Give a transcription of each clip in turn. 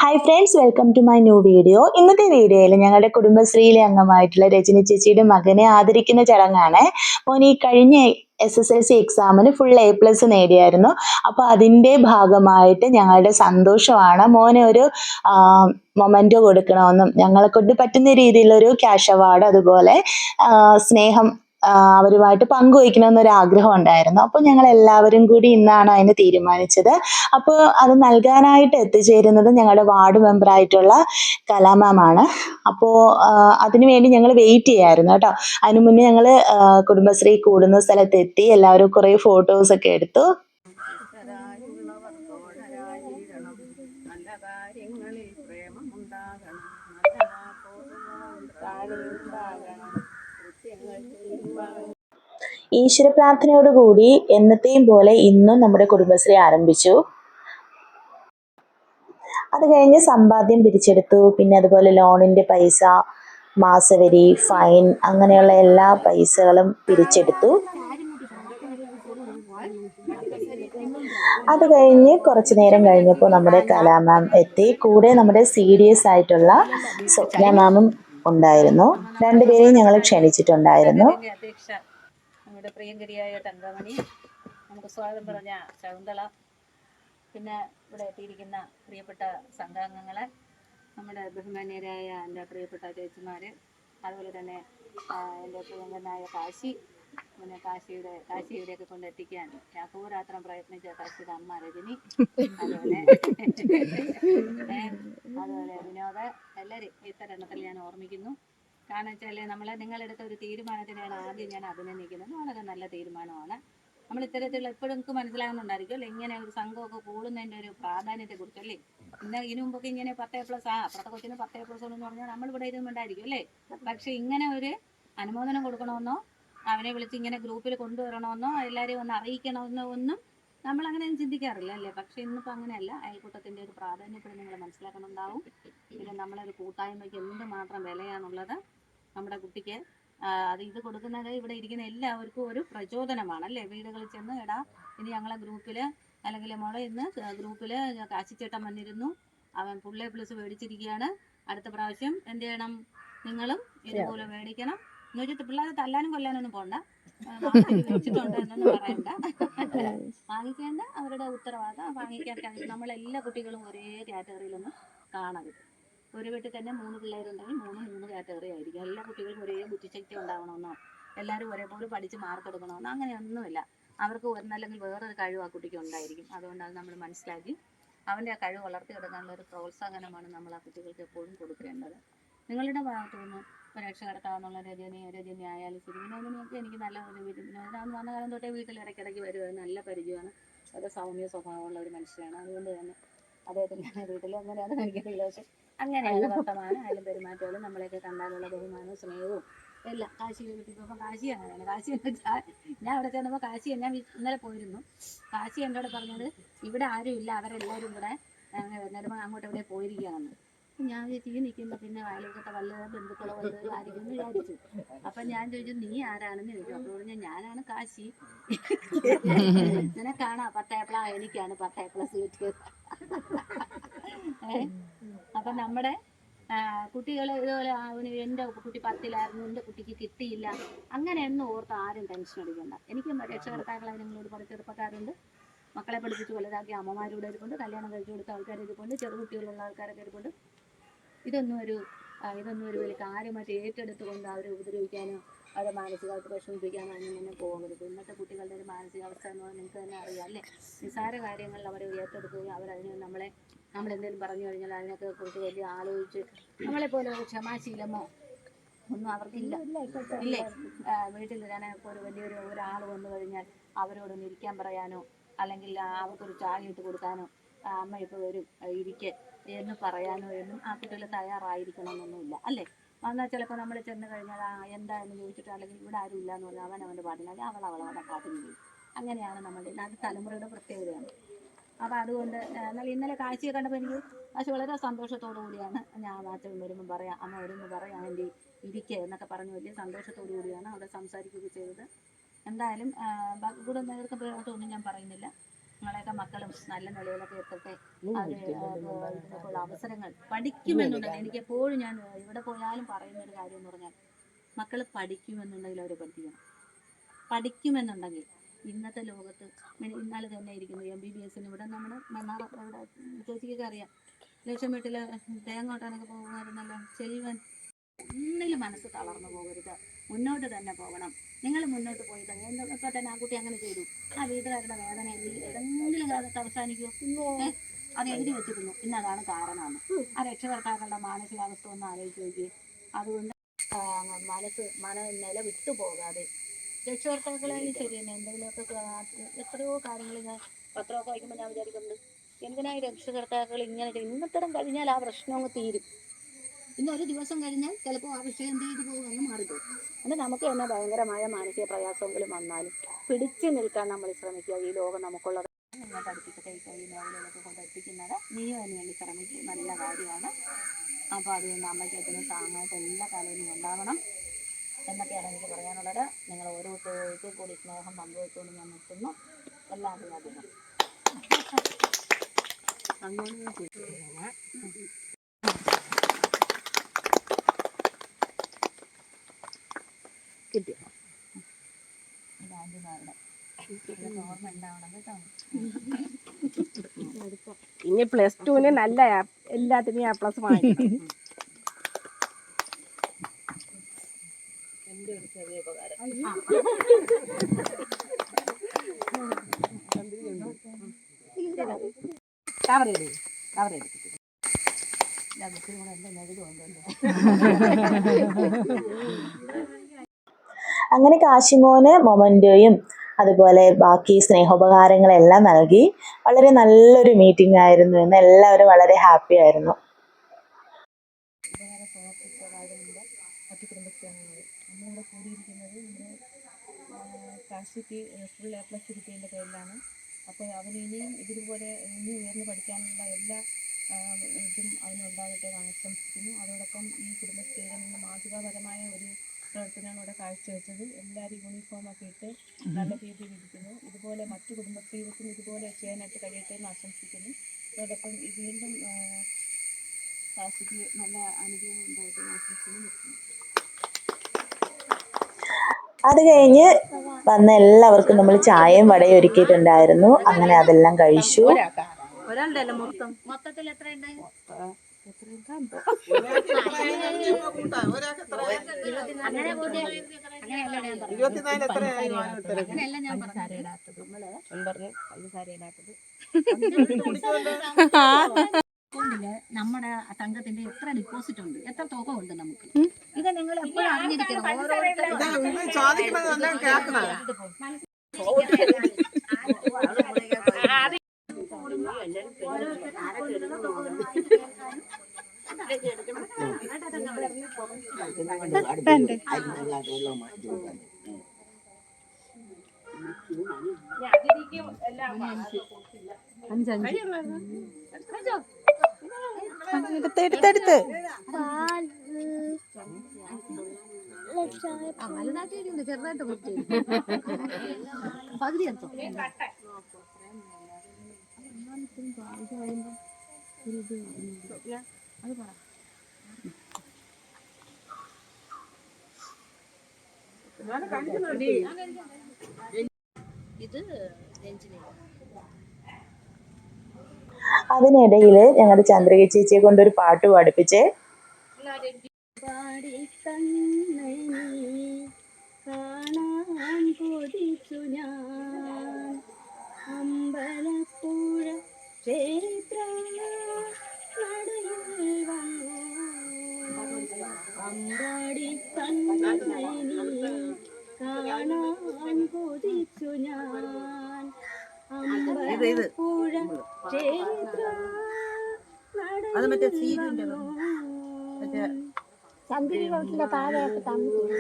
Hi friends, welcome to my new video. ഇന്നത്തെ വീഡിയോയിൽ ഞങ്ങളുടെ കുടുംബശ്രീയിലെ അംഗമായിട്ടുള്ള രജനി ചേച്ചിയുടെ മകനെ ആദരിക്കുന്ന ചടങ്ങാണ്. മോൻ ഈ കഴിഞ്ഞ SSLC എക്സാമിന് ഫുൾ A+ നേടിയായിരുന്നു. അപ്പോൾ അതിൻ്റെ ഭാഗമായിട്ട് ഞങ്ങളുടെ സന്തോഷമാണ് മോന് ഒരു മൊമെൻറ്റോ കൊടുക്കണമെന്നും ഞങ്ങളെ കൊണ്ട് പറ്റുന്ന രീതിയിലൊരു ക്യാഷ് അവാർഡ്, അതുപോലെ സ്നേഹം അവരുമായിട്ട് പങ്കുവയ്ക്കണമെന്നൊരു ആഗ്രഹം ഉണ്ടായിരുന്നു. അപ്പോൾ ഞങ്ങൾ എല്ലാവരും കൂടി ഇന്നാണ് അതിന് തീരുമാനിച്ചത്. അപ്പോൾ അത് നൽകാനായിട്ട് എത്തിച്ചേരുന്നത് ഞങ്ങളുടെ വാർഡ് മെമ്പറായിട്ടുള്ള കലാമാമാണ്. അപ്പോൾ അതിനുവേണ്ടി ഞങ്ങൾ വെയിറ്റ് ചെയ്യായിരുന്നു കേട്ടോ. അതിനു മുന്നേ ഞങ്ങൾ കുടുംബശ്രീ കൂടുന്ന സ്ഥലത്തെത്തി. എല്ലാവരും കുറേ ഫോട്ടോസൊക്കെ എടുത്തു. നല്ല കാര്യങ്ങളിൽ പ്രേമമുണ്ടാകണം, ഈശ്വര പ്രാർത്ഥനയോടുകൂടി എന്നത്തെയും പോലെ ഇന്നും നമ്മുടെ കുടുംബശ്രീ ആരംഭിച്ചു. അത് കഴിഞ്ഞ് സമ്പാദ്യം പിരിച്ചെടുത്തു. പിന്നെ അതുപോലെ ലോണിൻ്റെ പൈസ, മാസവരി, ഫൈൻ, അങ്ങനെയുള്ള എല്ലാ പൈസകളും പിരിച്ചെടുത്തു. അത് കഴിഞ്ഞ് കുറച്ച് നേരം കഴിഞ്ഞപ്പോൾ നമ്മുടെ കലാമാം എത്തി. കൂടെ നമ്മുടെ CDS ആയിട്ടുള്ള സ്വപ്ന മാമും ഉണ്ടായിരുന്നു. രണ്ടുപേരെയും ഞങ്ങൾ ക്ഷണിച്ചിട്ടുണ്ടായിരുന്നു. നമ്മുടെ പ്രിയങ്കരിയായ തങ്കമണി, നമുക്ക് സ്വാഗതം പറഞ്ഞ ശകുന്തള, പിന്നെ ഇവിടെ എത്തിയിരിക്കുന്ന പ്രിയപ്പെട്ട സംഘാംഗങ്ങളെ, നമ്മുടെ ബഹുമാന്യരായ എൻ്റെ പ്രിയപ്പെട്ട ചേച്ചിമാർ, അതുപോലെ തന്നെ എൻ്റെ പ്രിയങ്കരനായ കാശി, പിന്നെ കാശിയുടെയൊക്കെ കൊണ്ടെത്തിക്കാൻ രാത്രം പ്രയത്നിച്ച കാശിയുടെ അമ്മ രജനി, അതുപോലെ വിനോദ്, എല്ലാവരും ഇത്തരണത്തിൽ ഞാൻ ഓർമ്മിക്കുന്നു. കാരണം വെച്ചാൽ നിങ്ങളെടുത്ത ഒരു തീരുമാനത്തിനാണ് ആദ്യം ഞാൻ അഭിനന്ദിക്കുന്നത്. വളരെ നല്ല തീരുമാനമാണ്. നമ്മൾ ഇത്തരത്തിലുള്ള എപ്പോഴും നമുക്ക് മനസ്സിലാകുന്നുണ്ടായിരിക്കും അല്ലേ, ഇങ്ങനെ ഒരു സംഘമൊക്കെ കൂടുന്നതിൻ്റെ ഒരു പ്രാധാന്യത്തെ കുറിച്ചല്ലേ. ഇതിനു മുമ്പൊക്കെ ഇങ്ങനെ 10+ അപ്പുറത്തെ കൊച്ചിന് 10+ എന്ന് പറഞ്ഞാൽ നമ്മളിവിടെ ഇരുന്നുണ്ടായിരിക്കും അല്ലേ. പക്ഷെ ഇങ്ങനെ ഒരു അനുമോദനം കൊടുക്കണമെന്നോ അവനെ വിളിച്ച് ഇങ്ങനെ ഗ്രൂപ്പിൽ കൊണ്ടുവരണമെന്നോ എല്ലാവരെയും ഒന്ന് അറിയിക്കണമെന്നോ ഒന്നും നമ്മളങ്ങനെ ചിന്തിക്കാറില്ല അല്ലേ. പക്ഷെ ഇന്നിപ്പോൾ അങ്ങനെയല്ല. അയൽക്കൂട്ടത്തിൻ്റെ ഒരു പ്രാധാന്യത്തിൽ നിങ്ങൾ മനസ്സിലാക്കുന്നുണ്ടാവും. പിന്നെ നമ്മളൊരു കൂട്ടായ്മയ്ക്ക് എന്തുമാത്രം വിലയാണുള്ളത് നമ്മുടെ കുട്ടിക്ക്. ഇത് കൊടുക്കുന്നത് ഇവിടെ ഇരിക്കുന്ന എല്ലാവർക്കും ഒരു പ്രചോദനമാണ് അല്ലേ. വീടുകളിൽ ചെന്ന് എടാ ഇനി ഞങ്ങളെ ഗ്രൂപ്പിൽ, അല്ലെങ്കിൽ മോളെ ഇന്ന് ഗ്രൂപ്പിൽ കാശിച്ചേട്ടൻ വന്നിരുന്നു, അവൻ ഫുൾ A+ മേടിച്ചിരിക്കുകയാണ്, അടുത്ത പ്രാവശ്യം എന്ത് ചെയ്യണം, നിങ്ങളും ഇതുപോലെ മേടിക്കണം എന്ന് വെച്ചിട്ട് പിള്ളേരെ തല്ലാനും കൊല്ലാനൊന്നും പോണ്ട, വെച്ചിട്ടുണ്ട് എന്നൊന്നും പറയണ്ട. വാങ്ങിക്കേണ്ട അവരുടെ ഉത്തരവാദിത്തം. വാങ്ങിക്കാൻ നമ്മളെല്ലാ കുട്ടികളും ഒരേ കാറ്റഗറിയിലൊന്നും കാണരുത്. ഒരു വീട്ടിൽ തന്നെ 3 പിള്ളേരുണ്ടെങ്കിൽ 3 കാറ്റഗറി ആയിരിക്കും. എല്ലാ കുട്ടികൾക്കും ഒരേ ബുദ്ധിശക്തി ഉണ്ടാവണമെന്നോ എല്ലാവരും ഒരേപോലെ പഠിച്ച് മാർക്ക് എടുക്കണമെന്നോ അങ്ങനെയൊന്നുമില്ല. അവർക്ക് ഒന്നല്ലെങ്കിൽ വേറൊരു കഴിവ് ആ കുട്ടിക്ക് ഉണ്ടായിരിക്കും. അതുകൊണ്ട് അത് നമ്മൾ മനസ്സിലാക്കി അവൻ്റെ ആ കഴിവ് വളർത്തിയെടുക്കാനുള്ള ഒരു പ്രോത്സാഹനമാണ് നമ്മൾ ആ കുട്ടികൾക്ക് എപ്പോഴും കൊടുക്കേണ്ടത്. നിങ്ങളുടെ ഭാഗത്തു നിന്ന് രക്ഷകർത്താവെന്നുള്ള രജനി ആയാലും ശരി, വിനോദിനെയൊക്കെ എനിക്ക് നല്ല വിനോദം വന്ന കാലം തൊട്ടേ വീട്ടിൽ ഇടയ്ക്കിടയ്ക്ക് വരുന്നത് നല്ല പരിചയമാണ്. വളരെ സൗമ്യ സ്വഭാവമുള്ള ഒരു മനുഷ്യനാണ്. അതുകൊണ്ട് തന്നെ അദ്ദേഹത്തിൻ്റെ വീട്ടിൽ അങ്ങനെയാണ് എനിക്കറിയില്ല. പക്ഷെ അങ്ങനെയാണ് വർത്തമാനം ആയാലും പെരുമാറ്റമായാലും നമ്മളെയൊക്കെ കണ്ടാലുള്ള ബഹുമാനവും സ്നേഹവും എല്ലാം. കാശിയെ കിട്ടിയപ്പോൾ കാശി അങ്ങനെയാണ്. കാശി ഞാൻ അവിടെ ചെന്നപ്പോൾ ഞാൻ ഇന്നലെ പോയിരുന്നു. കാശി എന്നോട് പറഞ്ഞത് ഇവിടെ ആരും ഇല്ല, അവരെല്ലാവരും ഇവിടെ നെടുമ അങ്ങോട്ട് എവിടെ പോയിരിക്കുകയാണെന്ന്. ഞാൻ വിചാരിച്ചു നിൽക്കുമ്പോൾ പിന്നെ അയൽവക്കത്തെ വല്ല ബന്ധുക്കളോ വല്ലവരും ആയിരിക്കും എന്ന് വിചാരിച്ചു. അപ്പം ഞാൻ ചോദിച്ചു നീ ആരാണെന്ന് ചോദിച്ചു. അപ്പോൾ പറഞ്ഞു ഞാനാണ് കാശി, നിനക്കാണോ 10+ എനിക്കാണ് 10+ കിട്ടിയത്. അപ്പം നമ്മുടെ കുട്ടികൾ ഇതുപോലെ എൻ്റെ കുട്ടി 10ലായിരുന്നു, എൻ്റെ കുട്ടിക്ക് കിട്ടിയില്ല, അങ്ങനെയൊന്നും ഓർത്ത് ആരും ടെൻഷൻ അടിക്കണ്ട. എനിക്ക് രക്ഷകർത്താക്കളായി നിങ്ങളോട് കുറേ ചെറുപ്പക്കാരുണ്ട്, മക്കളെ പഠിപ്പിച്ച് വലുതാക്കിയ അമ്മമാരുടെ ഇരിപ്പുണ്ട്, കല്യാണം കഴിച്ചു കൊടുത്ത ആൾക്കാർ ഇരിപ്പുണ്ട്, ചെറുകുട്ടികളുള്ള ആൾക്കാരൊക്കെ ഇരിപ്പുണ്ട്. ഇതൊന്നും ഒരു വലിയ കാര്യമായിട്ട് ഏറ്റെടുത്തുകൊണ്ട് അവരെ ഉപദ്രവിക്കാനോ അവരെ മാനസികമായിട്ട് വിഷമിപ്പിക്കാനോ ഒന്നും തന്നെ പോകരുത്. ഇന്നത്തെ കുട്ടികളുടെ ഒരു മാനസികാവസ്ഥ എന്ന് പറഞ്ഞാൽ നിങ്ങൾക്ക് തന്നെ അറിയാം അല്ലേ. നിസ്സാര കാര്യങ്ങളിൽ അവരെ ഏറ്റെടുക്കുകയും അവരതിന് നമ്മളെന്തെങ്കിലും പറഞ്ഞു കഴിഞ്ഞാൽ അതിനൊക്കെ കുറിച്ച് വലിയ ആലോചിച്ച് നമ്മളെപ്പോലെ ഒരു ക്ഷമാശീലമോ ഒന്നും അവർക്കില്ല ഇല്ലേ. വീട്ടിൽ ഞാൻ ഇപ്പോൾ വലിയൊരു ഒരാൾ വന്നു കഴിഞ്ഞാൽ അവരോടൊന്ന് ഇരിക്കാൻ പറയാനോ അല്ലെങ്കിൽ അവർക്കൊരു ചായ ഇട്ട് കൊടുക്കാനോ അമ്മ ഇപ്പോൾ വരും ഇരിക്കെ എന്ന് പറയാനോ എന്നും ആ കുട്ടികൾ തയ്യാറായിരിക്കണമെന്നൊന്നുമില്ല അല്ലേ. എന്നാൽ ചിലപ്പോൾ നമ്മൾ ചെന്ന് കഴിഞ്ഞാൽ എന്താണെന്ന് ചോദിച്ചിട്ട് അല്ലെങ്കിൽ ഇവിടെ ആരും ഇല്ല എന്ന് പറഞ്ഞാൽ അവൻ്റെ പാട്ടില്ല, അവളവളുടെ പാട്ടിന് ചെയ്യും. അങ്ങനെയാണ് നമ്മുടെ തലമുറയുടെ പ്രത്യേകതയാണ്. അപ്പോൾ അതുകൊണ്ട് എന്നാൽ ഇന്നലെ കാഴ്ചയെ കണ്ടപ്പോൾ എനിക്ക് പക്ഷെ വളരെ സന്തോഷത്തോടു കൂടിയാണ് ഞാൻ അച്ഛൻ വരുമ്പോൾ പറയാം, അമ്മ വരുമ്പോൾ പറയാം ആൻറ്റി ഇരിക്കുക എന്നൊക്കെ പറഞ്ഞ് വലിയ സന്തോഷത്തോടു കൂടിയാണ് അവിടെ സംസാരിക്കുകയൊക്കെ ചെയ്തത്. എന്തായാലും കൂടെ നേതൃത്വം ഒന്നും ഞാൻ പറയുന്നില്ല. നിങ്ങളെയൊക്കെ മക്കളും നല്ല നിലയിലൊക്കെ എത്തട്ടെ. അത് ഇതിനൊക്കെയുള്ള അവസരങ്ങൾ പഠിക്കുമെന്നുണ്ടെങ്കിൽ എനിക്ക് എപ്പോഴും ഞാൻ ഇവിടെ പോയാലും പറയുന്ന ഒരു കാര്യം എന്ന് പറഞ്ഞാൽ മക്കൾ പഠിക്കുമെന്നുണ്ടെങ്കിൽ അവർ പഠിക്കണം. പഠിക്കുമെന്നുണ്ടെങ്കിൽ ഇന്നത്തെ ലോകത്ത് ഇന്നാൾ തന്നെ ഇരിക്കുന്നു MBBS ഇവിടെ നമ്മുടെ മണ്ണാറ ഇവിടെ ചേച്ചിക്കൊക്കെ അറിയാം, ലക്ഷം വീട്ടിൽ തേങ്ങ കൊട്ടാനൊക്കെ പോകുമായിരുന്നല്ലോ ചെൽവൻ. ഒന്നിലും മനസ്സ് തളർന്നു പോകരുത്, മുന്നോട്ട് തന്നെ പോകണം. നിങ്ങൾ മുന്നോട്ട് പോയി തന്നെ ഇപ്പം തന്നെ ആ കുട്ടി അങ്ങനെ ചെയ്തു. ആ വീട്ടുകാരുടെ വേദന ഏതെങ്കിലും കാലത്ത് അവസാനിക്കുമോ? അത് എഴുതി വെച്ചിരുന്നു, ഇന്നതാണ് കാരണമാണ്. ആ രക്ഷകർത്താക്കളുടെ മാനസികാവസ്ഥ ഒന്ന് ആലോചിച്ച് നോക്കി. അതുകൊണ്ട് നില വിട്ടു പോകാതെ രക്ഷകർത്താക്കളായാലും ശരി തന്നെ എന്തെങ്കിലുമൊക്കെ എത്രയോ കാര്യങ്ങൾ ഞാൻ പത്രമൊക്കെ വായിക്കുമ്പോൾ ഞാൻ വിചാരിക്കുന്നുണ്ട്, എന്തിനായി രക്ഷകർത്താക്കൾ ഇങ്ങനെ ഇന്നത്തരം കഴിഞ്ഞാൽ ആ പ്രശ്നം അങ്ങ് തീരും. ഇന്നൊരു ദിവസം കഴിഞ്ഞാൽ ചിലപ്പോൾ ആ വിഷയം എന്ത് ചെയ്ത് പോകുമെന്ന് മാറിപ്പോകും. അത് നമുക്ക് തന്നെ ഭയങ്കരമായ മാനസിക പ്രയാസമെങ്കിലും വന്നാലും പിടിച്ചു നിൽക്കാൻ നമ്മൾ ശ്രമിക്കുക. ഈ ലോകം നമുക്കുള്ളത് നിങ്ങൾ പഠിപ്പിക്കട്ടെ, ഈ മേഖലയിലൊക്കെ കൊണ്ടെത്തിക്കുന്നത് നീയും അതിന് വേണ്ടി ശ്രമിക്കും, നല്ല കാര്യമാണ്. അപ്പോൾ അതുകൊണ്ട് അമ്മയ്ക്കതിന് താങ്ങായിട്ട് എല്ലാ കാലവും ഉണ്ടാവണം എന്നൊക്കെയാണ് എനിക്ക് പറയാനുള്ളത്. നിങ്ങൾ ഓരോരുത്തർക്കും കൂടി സ്നേഹം പങ്കുവെച്ചുകൊണ്ട് ഞാൻ നിർത്തുന്നു. എല്ലാവരും അതിനും കിട്ടിയ ആൻറ്റിമാരുടെ ഓർമ്മ ഉണ്ടാവണം കേട്ടോ. ഇനി +2 നല്ല എല്ലാത്തിനും A+ വാങ്ങിക്കണം. എൻ്റെ ഒരു ചെറിയ ഉപകാരം. അങ്ങനെ കാശിമോന് മൊമൻറ്റോയും അതുപോലെ ബാക്കി സ്നേഹോപകാരങ്ങളെല്ലാം നൽകി. വളരെ നല്ലൊരു മീറ്റിംഗ് ആയിരുന്നു എന്ന് എല്ലാവരും വളരെ ഹാപ്പി ആയിരുന്നു. വേറെ പ്രവർത്തിച്ച കാര്യമുണ്ട്. മറ്റു കുടുംബശ്രീകൾ നമ്മളിവിടെ കൂടിയിരിക്കുന്നത് നമ്മുടെ കാശിക്ക് ഫുൾ A+ കിട്ടിയതിൻ്റെ പേരിലാണ്. അപ്പോൾ അവന് ഇനിയും ഇതുപോലെ ഇനി ഉയർന്ന് പഠിക്കാനുള്ള എല്ലാ ഇതും അവനുണ്ടാകട്ടെ എന്ന് ആശംസിക്കുന്നു. അതോടൊപ്പം ഈ കുടുംബശ്രീയിൽ നിന്ന് മാതൃകാപരമായ ഒരു പ്രവർത്തനമാണ് ഇവിടെ കാഴ്ചവെച്ചത്. എല്ലാവരും യൂണിഫോമൊക്കെ ഇട്ട് നല്ല രീതിയിൽ ഇരിക്കുന്നു. ഇതുപോലെ മറ്റു കുടുംബശ്രീകൾക്കും ഇതുപോലെ ചെയ്യാനായിട്ട് കഴിയട്ടെ എന്ന് ആശംസിക്കുന്നു. അതോടൊപ്പം വീണ്ടും കാശിക്ക് നല്ല അനുഭവം ഉണ്ടായിട്ട് ആശംസിക്കുന്നു. അത് കഴിഞ്ഞ് വന്ന എല്ലാവർക്കും നമ്മൾ ചായയും വടയും ഒരുക്കിയിട്ടുണ്ടായിരുന്നു. അങ്ങനെ അതെല്ലാം കഴിച്ചു. ഒരാളുടെ അല്ല മൊത്തത്തിൽ എത്രയുണ്ടായി? അങ്ങനെയല്ല ഞാൻ അക്കൗണ്ടില് നമ്മുടെ സംഘത്തിന്റെ എത്ര ഡിപ്പോസിറ്റ് ഉണ്ട്, എത്ര തുക ഉണ്ട് നമുക്ക്, ഇത് നിങ്ങൾ എപ്പോഴും അറിഞ്ഞിരിക്കണം. എടുത്തെടുത്ത് വലുതായിട്ട് ചെറുതായിട്ട് പകുതി എടുത്തോ. അത് പറ. ഇത് അതിനിടയിൽ ഞങ്ങളുടെ ചന്ദ്രിക ചേച്ചിയെ കൊണ്ട് ഒരു പാട്ട് പാടിപ്പിച്ചേ. കാണാൻ കൊതിച്ചു ഞാൻ അമ്പലപ്പുഴ ക്ഷേത്ര നടയിൽ വന്നു അമ്പാടി കണ്ണനി കാണാൻ കൊതിച്ചു ഞാൻ അമ്പലപ്പുഴ ക്ഷേത്ര നടയിൽ വന്നു ചന്ദ്രികയുടെ താഴെയൊക്കെ തമ്മിൽ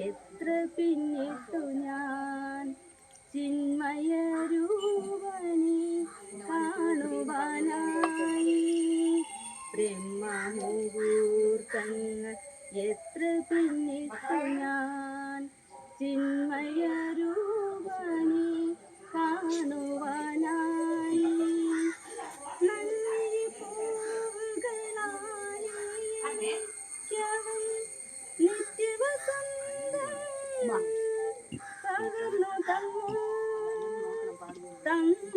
എത്ര പിന്നിട്ടു ഞാൻ ചിന്മയ രൂപനെ കാണുവാനായി ബ്രഹ്മമുഹൂർത്തങ്ങൾ എത്ര പിന്നിട്ടു ഞാൻ ചിന്മയ രൂപനെ കാണുവാനായി നല്ലി പൂവുകളാലേ നിത്യവും നിത്യവസന്തം പകർന്നു തന്നു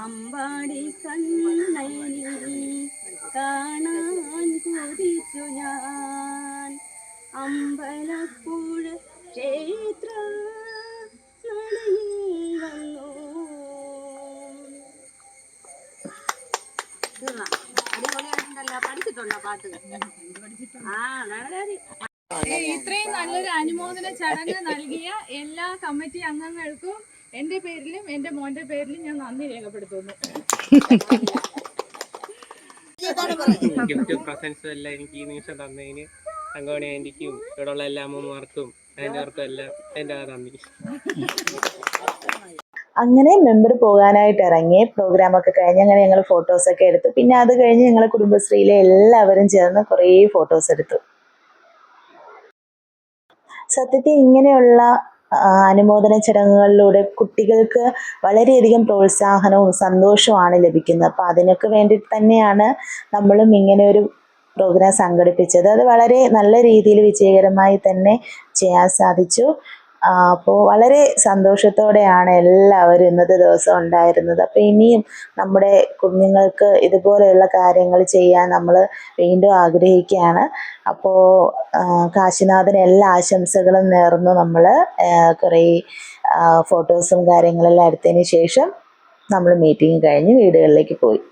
അമ്പാടി കണ്ണയിൽ കാണാൻ കൊതിച്ചു ഞാൻ അമ്പലപ്പുഴ ക്ഷേത്ര നടയിൽ വന്നു. അടിപൊളിയായിട്ടുണ്ടല്ലോ. പഠിച്ചിട്ടുണ്ടോ പാട്ട്? ആ വളരെ ഇത്രയും നല്ലൊരു അനുമോദന ചടങ്ങ് നൽകിയ എല്ലാ കമ്മിറ്റി അംഗങ്ങൾക്കും എൻ്റെ പേരിലും എൻ്റെ മോൻ്റെ പേരിലും ഞാൻ നന്ദി രേഖപ്പെടുത്തുന്നു. ഗിഫ്റ്റ് പ്രസൻസും എല്ലാം എനിക്ക് ഈ നിമിഷം തന്നതിന് തങ്കമണി ആൻറ്റിക്കും ഇവിടെയുള്ള എല്ലാ അമ്മമാർക്കും ആൻറ്റിമാർക്കും എല്ലാം എൻ്റെ നന്ദി. അങ്ങനെ മെമ്പർ പോകാനായിട്ട് ഇറങ്ങി. പ്രോഗ്രാമൊക്കെ കഴിഞ്ഞ് അങ്ങനെ ഞങ്ങൾ ഫോട്ടോസൊക്കെ എടുത്തു. പിന്നെ അത് കഴിഞ്ഞ് ഞങ്ങൾ കുടുംബശ്രീയിലെ എല്ലാവരും ചേർന്ന് കുറേ ഫോട്ടോസ് എടുത്തു. സത്യത്തിൽ ഇങ്ങനെയുള്ള അനുമോദന ചടങ്ങുകളിലൂടെ കുട്ടികൾക്ക് വളരെയധികം പ്രോത്സാഹനവും സന്തോഷവുമാണ് ലഭിക്കുന്നത്. അപ്പോൾ അതിനൊക്കെ വേണ്ടിയിട്ട് തന്നെയാണ് നമ്മളും ഇങ്ങനെ ഒരു പ്രോഗ്രാം സംഘടിപ്പിച്ചത്. അത് വളരെ നല്ല രീതിയിൽ വിജയകരമായി തന്നെ ചെയ്യാൻ സാധിച്ചു. അപ്പോൾ വളരെ സന്തോഷത്തോടെയാണ് എല്ലാവരും ഇന്നത്തെ ദിവസം ഉണ്ടായിരുന്നത്. അപ്പോൾ ഇനിയും നമ്മുടെ കുഞ്ഞുങ്ങൾക്ക് ഇതുപോലെയുള്ള കാര്യങ്ങൾ ചെയ്യാൻ നമ്മൾ വീണ്ടും ആഗ്രഹിക്കുകയാണ്. അപ്പോൾ കാശിനാഥന് എല്ലാ ആശംസകളും നേർന്നു നമ്മൾ കുറേ ഫോട്ടോസും കാര്യങ്ങളെല്ലാം എടുത്തതിന് ശേഷം നമ്മൾ മീറ്റിംഗ് കഴിഞ്ഞ് വീടുകളിലേക്ക് പോയി.